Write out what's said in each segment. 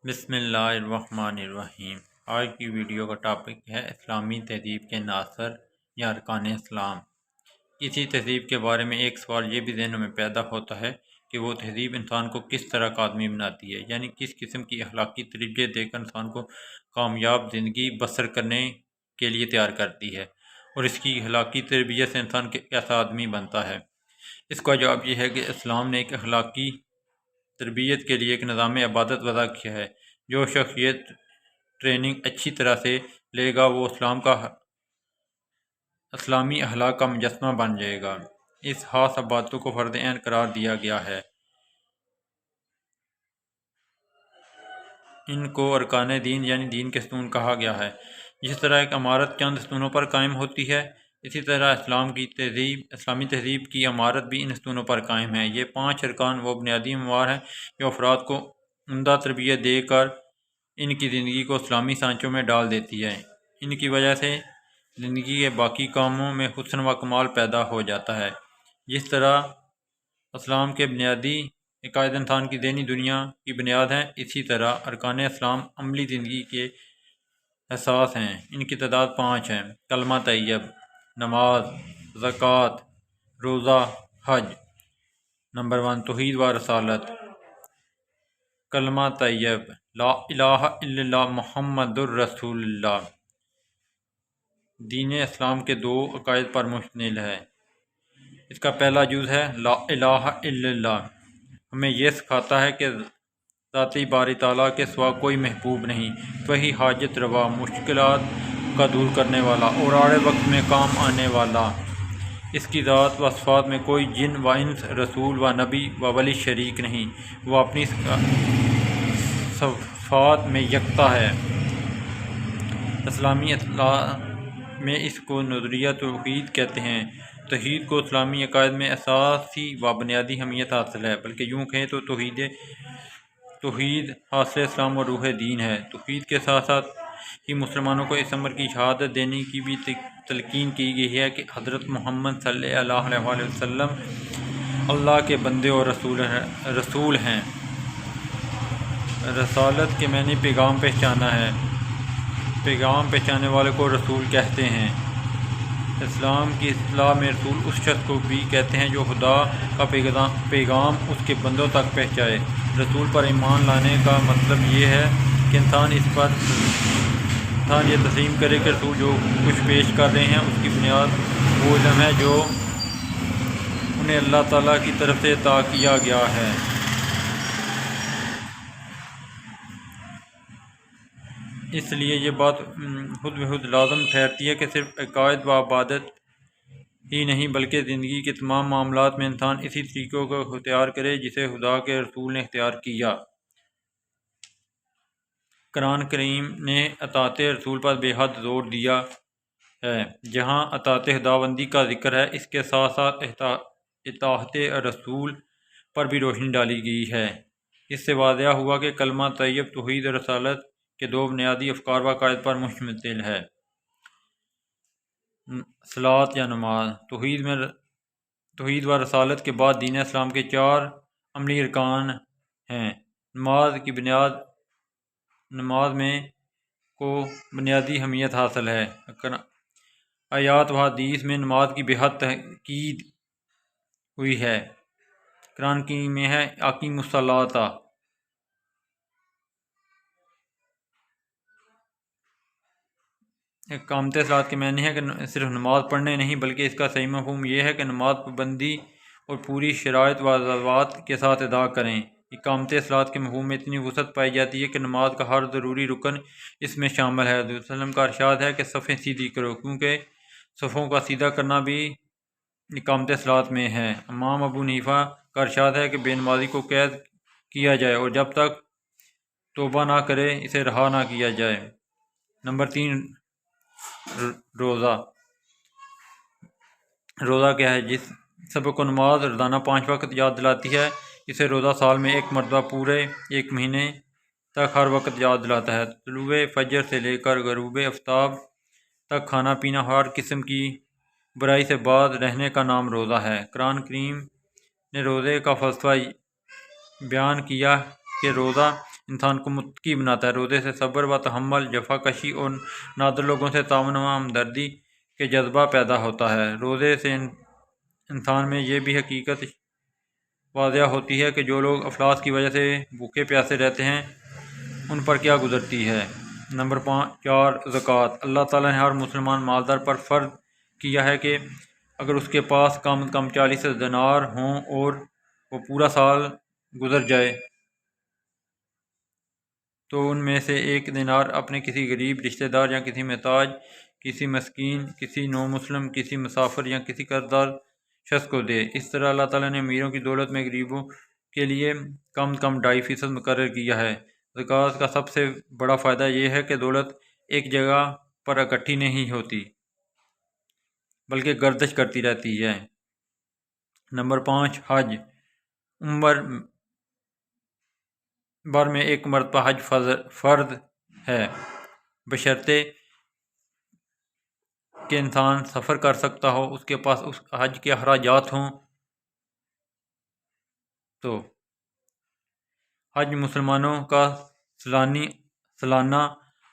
بسم اللہ الرحمن الرحیم۔ آج کی ویڈیو کا ٹاپک ہے اسلامی تہذیب کے عناصر یا ارکان اسلام۔ اسی تہذیب کے بارے میں ایک سوال یہ بھی ذہنوں میں پیدا ہوتا ہے کہ وہ تہذیب انسان کو کس طرح کا آدمی بناتی ہے، یعنی کس قسم کی اخلاقی تربیت دے کر انسان کو کامیاب زندگی بسر کرنے کے لیے تیار کرتی ہے، اور اس کی اخلاقی تربیت سے انسان کیسا آدمی بنتا ہے۔ اس کا جواب یہ ہے کہ اسلام نے ایک اخلاقی تربیت کے لیے ایک نظام عبادت وضع کیا ہے۔ جو شخص یہ ٹریننگ اچھی طرح سے لے گا وہ اسلامی اخلاق کا مجسمہ بن جائے گا۔ اس خاص عبادتوں کو فرض عین قرار دیا گیا ہے۔ ان کو ارکان دین یعنی دین کے ستون کہا گیا ہے۔ جس طرح ایک عمارت چند ستونوں پر قائم ہوتی ہے، اسی طرح اسلامی تہذیب کی عمارت بھی ان ستونوں پر قائم ہے۔ یہ 5 ارکان وہ بنیادی امور ہیں جو افراد کو عمدہ تربیت دے کر ان کی زندگی کو اسلامی سانچوں میں ڈال دیتی ہے۔ ان کی وجہ سے زندگی کے باقی کاموں میں حسن و کمال پیدا ہو جاتا ہے۔ جس طرح اسلام کے بنیادی عقائد انسان کی ذہنی دنیا کی بنیاد ہیں، اسی طرح ارکان اسلام عملی زندگی کے اساس ہیں۔ ان کی تعداد 5 ہیں: کلمہ طیب، نماز، زکوٰۃ، روزہ، حج۔ نمبر 1، توحید و رسالت۔ کلمہ طیب، لا الہ الا اللہ محمد الرسول اللہ، دین اسلام کے 2 عقائد پر مشتمل ہے۔ اس کا پہلا جز ہے لا الہ الا اللہ۔ ہمیں یہ سکھاتا ہے کہ ذاتی باری تعالیٰ کے سوا کوئی محبوب نہیں، وہی حاجت روا، مشکلات کا دور کرنے والا اور آڑے وقت میں کام آنے والا۔ اس کی ذات و صفات میں کوئی جن و انس، رسول و نبی و ولی شریک نہیں۔ وہ اپنی صفات میں یکتا ہے۔ اسلامی اصطلاح میں اس کو نظریہ توحید کہتے ہیں۔ توحید کو اسلامی عقائد میں اساسی و بنیادی اہمیت حاصل ہے، بلکہ یوں کہیں تو توحید حاصل اسلام و روح دین ہے۔ توحید کے ساتھ ساتھ ہی مسلمانوں کو اس امر کی شہادت دینے کی بھی تلقین کی گئی ہے کہ حضرت محمد صلی اللہ علیہ وآلہ وسلم اللہ کے بندے اور رسول ہیں۔ رسالت کے معنی پیغام پہنچانا ہے۔ پیغام پہنچانے والے کو رسول کہتے ہیں۔ اسلام کی اصطلاح میں رسول اس شخص کو بھی کہتے ہیں جو خدا کا پیغام اس کے بندوں تک پہنچائے۔ رسول پر ایمان لانے کا مطلب یہ ہے کہ انسان یہ تسلیم کرے کہ رسول جو کچھ پیش کر رہے ہیں اس کی بنیاد وہ علم ہے جو انہیں اللہ تعالیٰ کی طرف سے عطا کیا گیا ہے۔ اس لیے یہ بات خود بخود لازم ٹھہرتی ہے کہ صرف عقائد و عبادت ہی نہیں بلکہ زندگی کے تمام معاملات میں انسان اسی طریقوں کو اختیار کرے جسے خدا کے رسول نے اختیار کیا۔ قرآن کریم نے اطاعت رسول پر بے حد زور دیا ہے۔ جہاں اطاعت خداوندی کا ذکر ہے، اس کے ساتھ ساتھ اطاعت رسول پر بھی روشنی ڈالی گئی ہے۔ اس سے واضح ہوا کہ کلمہ طیب توحید اور رسالت کے 2 بنیادی افکار و عقائد پر مشتمل ہے۔ صلاۃ یا نماز۔ توحید و رسالت کے بعد دین اسلام کے 4 عملی ارکان ہیں۔ نماز میں کو بنیادی اہمیت حاصل ہے۔ آیات و حدیث میں نماز کی بے حد تاکید ہوئی ہے۔ قرآن کی میں ہے اقیموا الصلاۃ۔ اقامت صلاۃ کے معنی ہے کہ صرف نماز پڑھنے نہیں بلکہ اس کا صحیح مفہوم یہ ہے کہ نماز پابندی اور پوری شرائط و ضوابط کے ساتھ ادا کریں۔ اقامت صلاۃ کے مفہوم میں اتنی وسعت پائی جاتی ہے کہ نماز کا ہر ضروری رکن اس میں شامل ہے۔ حضرت صلی اللہ علیہ وسلم کا ارشاد ہے کہ صفیں سیدھی کرو، کیونکہ صفوں کا سیدھا کرنا بھی اقامت صلاۃ میں ہے۔ امام ابو حنیفہ کا ارشاد ہے کہ بے نمازی کو قید کیا جائے اور جب تک توبہ نہ کرے اسے رہا نہ کیا جائے۔ نمبر 3، روزہ۔ روزہ کیا ہے؟ جس سبق کو نماز روزانہ 5 وقت یاد دلاتی ہے، اسے روزہ سال میں 1 مرتبہ پورے 1 مہینے تک ہر وقت یاد دلاتا ہے۔ طلوع فجر سے لے کر غروب آفتاب تک کھانا پینا ہر قسم کی برائی سے باز رہنے کا نام روزہ ہے۔ قرآن کریم نے روزے کا فلسفہ بیان کیا کہ روزہ انسان کو متقی بناتا ہے۔ روزے سے صبر و تحمل، جفا کشی اور نادر لوگوں سے تعاون و ہمدردی کے جذبہ پیدا ہوتا ہے۔ روزے سے انسان میں یہ بھی حقیقت واضح ہوتی ہے کہ جو لوگ افلاس کی وجہ سے بھوکے پیاسے رہتے ہیں ان پر کیا گزرتی ہے۔ نمبر 4 زکوٰۃ۔ اللہ تعالیٰ نے ہر مسلمان مالدار پر فرض کیا ہے کہ اگر اس کے پاس کم از کم 40 دینار ہوں اور وہ پورا سال گزر جائے تو ان میں سے 1 دینار اپنے کسی غریب رشتہ دار یا کسی محتاج، کسی مسکین، کسی نو مسلم، کسی مسافر یا کسی قرض دار شخص کو دے۔ اس طرح اللہ تعالیٰ نے امیروں کی دولت میں غریبوں کے لیے کم 2.5% مقرر کیا ہے۔ زکوٰۃ کا سب سے بڑا فائدہ یہ ہے کہ دولت ایک جگہ پر اکٹھی نہیں ہوتی بلکہ گردش کرتی رہتی ہے۔ نمبر 5 حج۔ عمر بھر میں 1 مرتبہ حج فرض ہے، بشرطے کہ انسان سفر کر سکتا ہو، اس کے پاس اس حج کے اخراجات ہوں۔ تو حج مسلمانوں کا سالانہ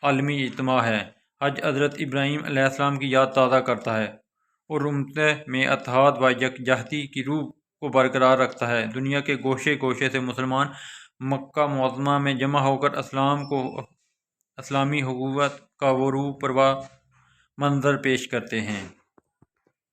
عالمی اجتماع ہے۔ حج حضرت ابراہیم علیہ السلام کی یاد تازہ کرتا ہے اور امت میں اتحاد و یکجہتی کی روح کو برقرار رکھتا ہے۔ دنیا کے گوشے گوشے سے مسلمان مکہ معظمہ میں جمع ہو کر اسلامی حکومت کا وہ روح پروا منظر پیش کرتے ہیں۔